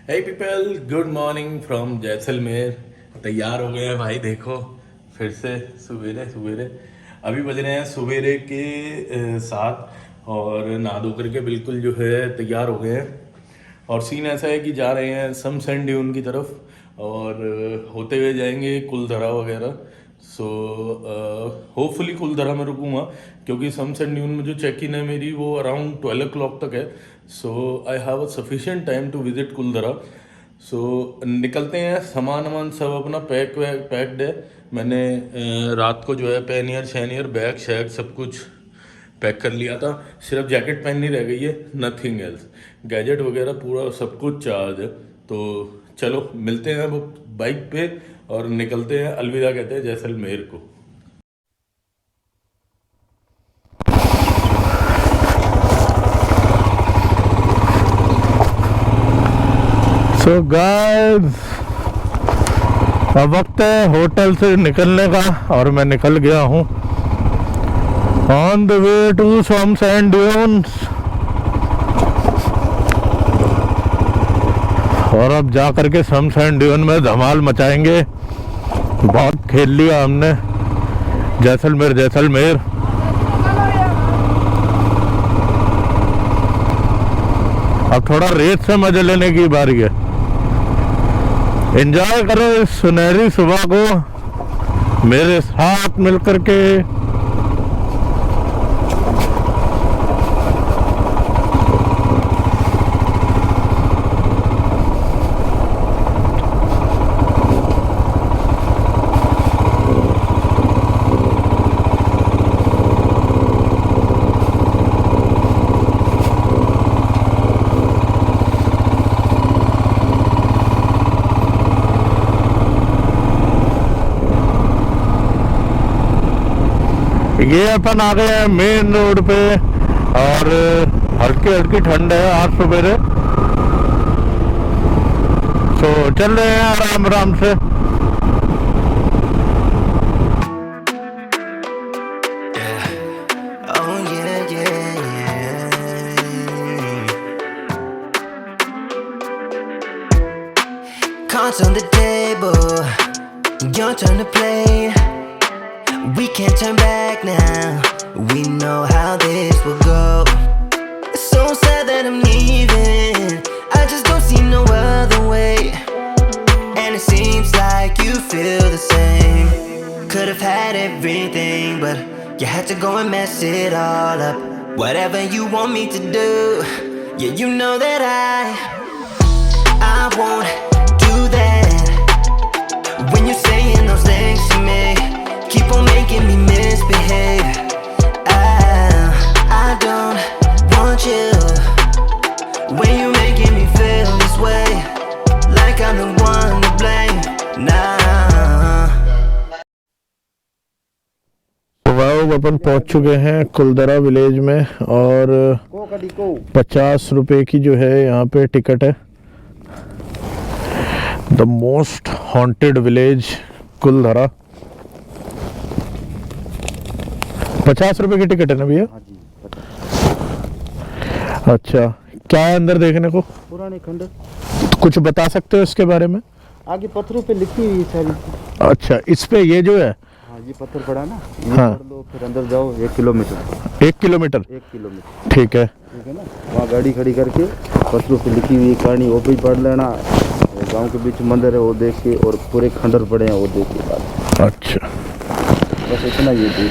Hey people, good morning from Jaisalmer. तैयार हो गए हैं भाई, देखो फिर से सवेरे सवेरे। अभी बज रहे हैं सवेरे के 7 और नहा धो करके बिल्कुल जो है तैयार हो गए हैं। और सीन ऐसा है कि जा रहे हैं सम सैंड ड्यून की तरफ और होते हुए जाएंगे कुलधरा वगैरह। सो होपफुली कुलधरा में रुकूंगा क्योंकि सम सैंड ड्यून में जो चेक इन है मेरी वो अराउंड 12 o'clock तक है। So I have a sufficient time to visit Kuldhara. So निकलते हैं। सामान वामान सब अपना पैक्ड है। मैंने रात को जो है पैनियर शैनियर बैग शैग सब कुछ पैक कर लिया था। सिर्फ जैकेट पहननी रह गई है, नथिंग एल्स। गैजेट वगैरह पूरा सब कुछ चार्ज है। तो चलो मिलते हैं वो बाइक पे और निकलते हैं। अलविदा कहते हैं जैसलमेर को। सो गाइस, अब वक्त है होटल से निकलने का और मैं निकल गया हूँ on the way to some sand dunes. और अब जा करके सम सैंड ड्यून में धमाल मचाएंगे। बहुत खेल लिया हमने जैसलमेर जैसलमेर। अब थोड़ा रेत से मजे लेने की बारी है। एंजॉय करो इस सुनहरी सुबह को मेरे साथ मिलकर के। ये अपन आ गए हैं मेन रोड पे और हल्की हल्की ठंड है आज सवेरे। तो चल रहे हैं आराम आराम से। Cards on the table, your turn to play. We can't turn back now. We know how this will go. It's so sad that I'm leaving. I just don't see no other way. And it seems like you feel the same. Could have had everything, but you had to go and mess it all up. Whatever you want me to do, yeah, you know that I won't do that. When you're saying those things to me, keep on making me misbehave. I don't want you when you're making me feel this way, like I'm the one to blame. Nah. वाह, अपन पहुंच चुके हैं Kuldhara village में और 50 रुपए की जो है यहाँ पे टिकट है। The most haunted village Kuldhara. 50 रुपए की टिकट है ना भैया? अच्छा, क्या है अंदर देखने को? पुराने खंडर। कुछ बता सकते हो इसके बारे में? आगे पत्थरों पे लिखी हुई सारी। अच्छा, इस पे ये जो है, हाँ ये पत्थर पड़ा ना, ये हाँ। पढ़ लो, फिर अंदर जाओ 1 किलोमीटर। 1 किलोमीटर? 1 किलोमीटर, ठीक है। ठीक है ना। वहाँ गाड़ी खड़ी करके पत्थरों पे लिखी हुई कहानी वो भी पढ़ लेना। गांव के बीच मंदिर है वो देख के, और पूरे खंडर पड़े हैं वो देख के बाद। अच्छा, बस इतना ये दूर।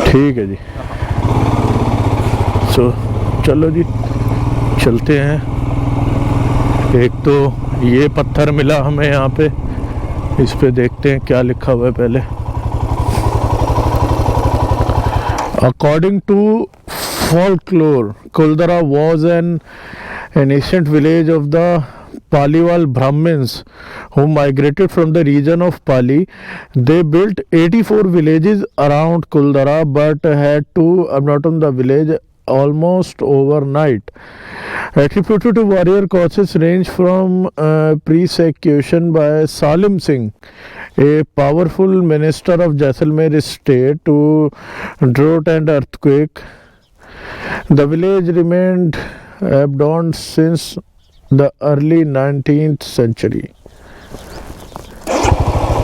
ठीक है जी। सो चलो जी, चलते हैं। एक तो ये पत्थर मिला हमें यहाँ पे, इस पे देखते हैं क्या लिखा हुआ है पहले। According to folklore, Kuldara was an ancient village of the Paliwal Brahmins who migrated from the region of Pali. They built 84 villages around Kuldara but had to abandon the village almost overnight. Attributed to warrior causes range from persecution by Salim Singh, a powerful minister of Jaisalmer state, to drought and earthquake. The village remained abandoned since the early 19th century.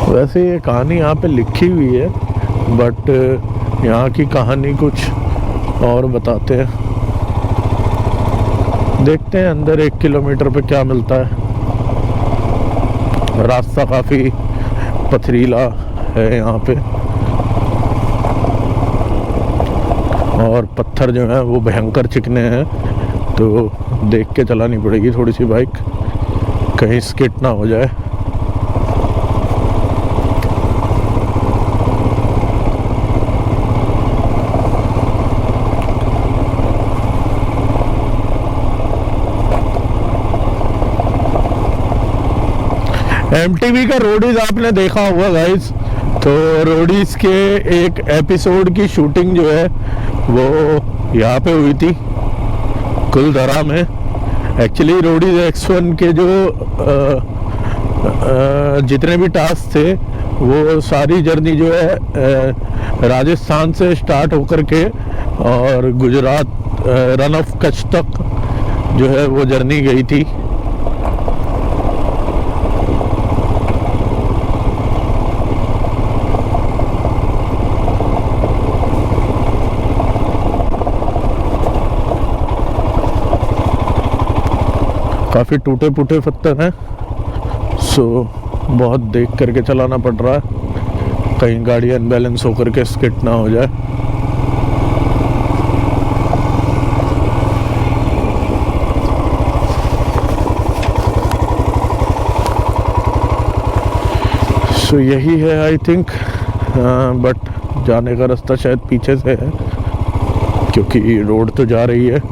वैसे ये कहानी यहाँ पे लिखी हुई है, but यहाँ की कहानी कुछ और बताते हैं। देखते हैं अंदर 1 किलोमीटर पे क्या मिलता है। रास्ता काफ़ी पथरीला है यहाँ पे, और पत्थर जो है वो भयंकर चिकने हैं, तो देख के चलानी पड़ेगी थोड़ी सी बाइक, कहीं स्किट ना हो जाए। MTV का रोडीज आपने देखा होगा गाइस, तो रोडीज के एक एपिसोड की शूटिंग जो है वो यहाँ पे हुई थी, कुलधरा में। एक्चुअली रोडीज X1 के जो जितने भी टास्क थे वो सारी जर्नी जो है राजस्थान से स्टार्ट होकर के और गुजरात रन ऑफ कच्छ तक जो है वो जर्नी गई थी। काफ़ी टूटे फूटे पत्थर हैं, सो बहुत देख करके चलाना पड़ रहा है, कहीं गाड़ी अनबैलेंस होकर के स्किट ना हो जाए। सो यही है आई थिंक, बट जाने का रास्ता शायद पीछे से है, क्योंकि रोड तो जा रही है।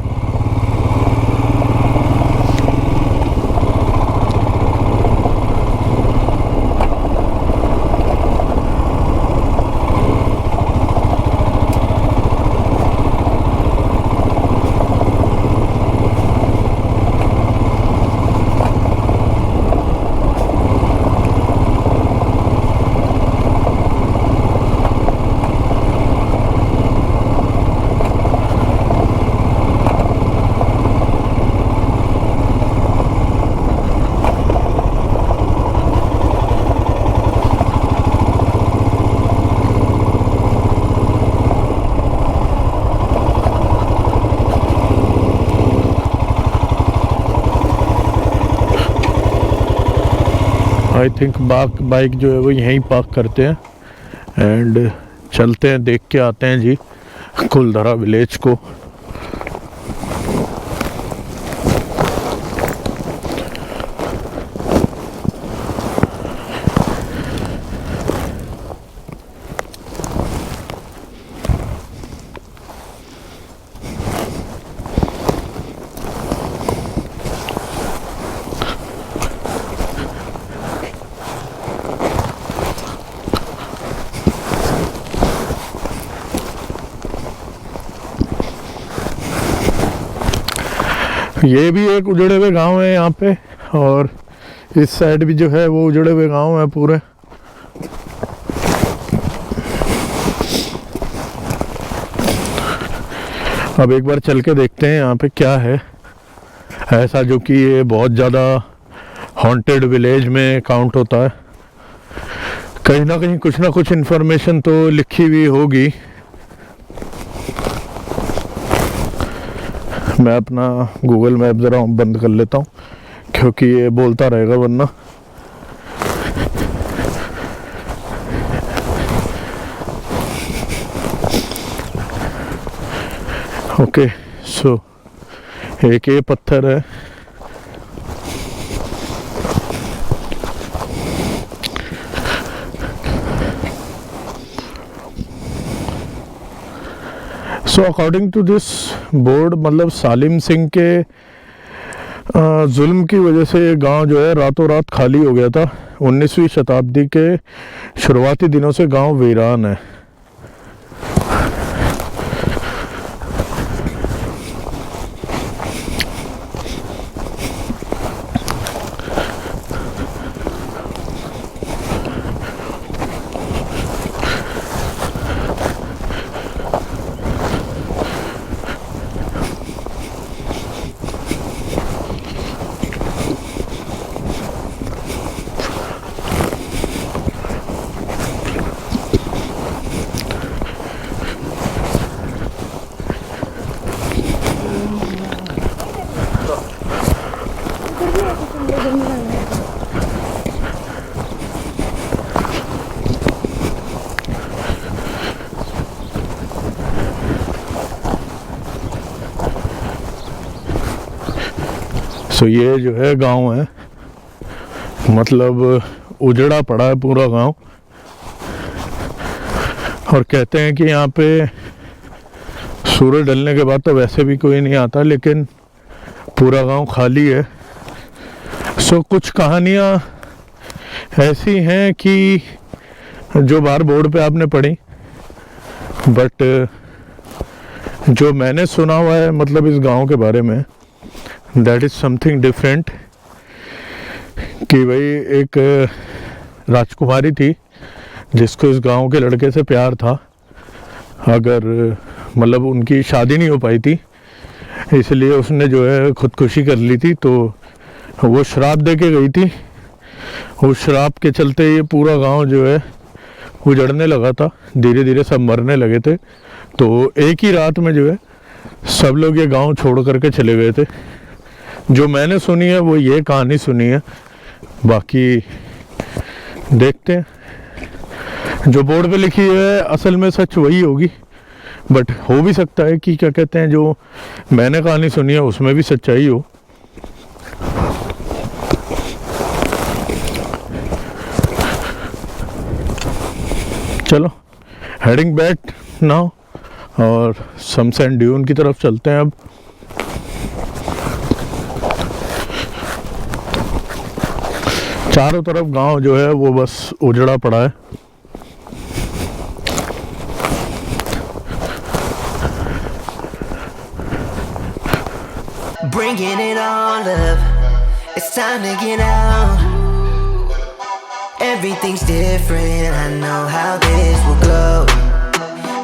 आई थिंक बाइक जो है वो यहीं पार्क करते हैं एंड चलते हैं, देख के आते हैं जी कुलधरा विलेज को। ये भी एक उजड़े हुए गांव है यहाँ पे, और इस साइड भी जो है वो उजड़े हुए गांव है पूरे। अब एक बार चल के देखते हैं यहाँ पे क्या है ऐसा जो कि ये बहुत ज़्यादा हॉन्टेड विलेज में काउंट होता है। कहीं ना कहीं कुछ ना कुछ इन्फॉर्मेशन तो लिखी हुई होगी। मैं अपना गूगल मैप ज़रा बंद कर लेता हूँ क्योंकि ये बोलता रहेगा वरना। ओके, सो एक ये पत्थर है, so according to this board मतलब सालिम सिंह के जुल्म की वजह से ये गांव जो है रातों रात खाली हो गया था। 19वीं शताब्दी के शुरुआती दिनों से गांव वीरान है। सो ये जो है गांव है, मतलब उजड़ा पड़ा है पूरा गांव। और कहते हैं कि यहाँ पे सूरज ढलने के बाद तो वैसे भी कोई नहीं आता, लेकिन पूरा गांव खाली है। सो कुछ कहानियाँ ऐसी हैं कि जो बाहर बोर्ड पे आपने पढ़ी, बट जो मैंने सुना हुआ है मतलब इस गांव के बारे में, दैट इज़ समथिंग डिफरेंट। कि भाई एक राजकुमारी थी जिसको इस गांव के लड़के से प्यार था, अगर मतलब उनकी शादी नहीं हो पाई थी, इसलिए उसने जो है खुदकुशी कर ली थी। तो वो श्राप दे के गई थी, उस श्राप के चलते ये पूरा गांव जो है उजड़ने लगा था, धीरे धीरे सब मरने लगे थे। तो एक ही रात में जो है सब लोग ये गांव छोड़ करके चले गए थे। जो मैंने सुनी है वो ये कहानी सुनी है, बाकी देखते हैं। जो बोर्ड पे लिखी है असल में सच वही होगी, बट हो भी सकता है कि क्या कहते हैं जो मैंने कहानी सुनी है उसमें भी सच्चाई हो। चलो हेडिंग बैक नाउ और समसैन ड्यून की तरफ चलते हैं अब। चारों तरफ गांव जो है वो बस उजड़ा पड़ा है। Bringing it all up, it's time to get out. Everything's different, I know how this will go.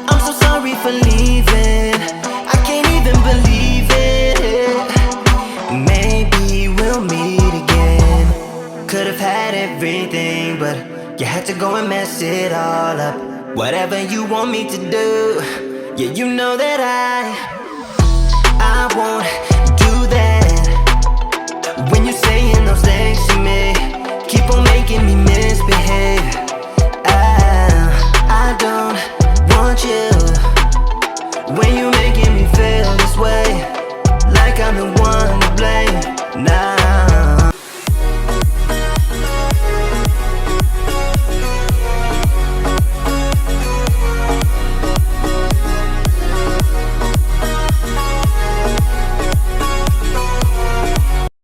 I'm so sorry for leaving, I can't even believe it. Maybe we'll meet again. Could have had everything, but you had to go and mess it all up. Whatever you want me to do, yeah, you know that I won't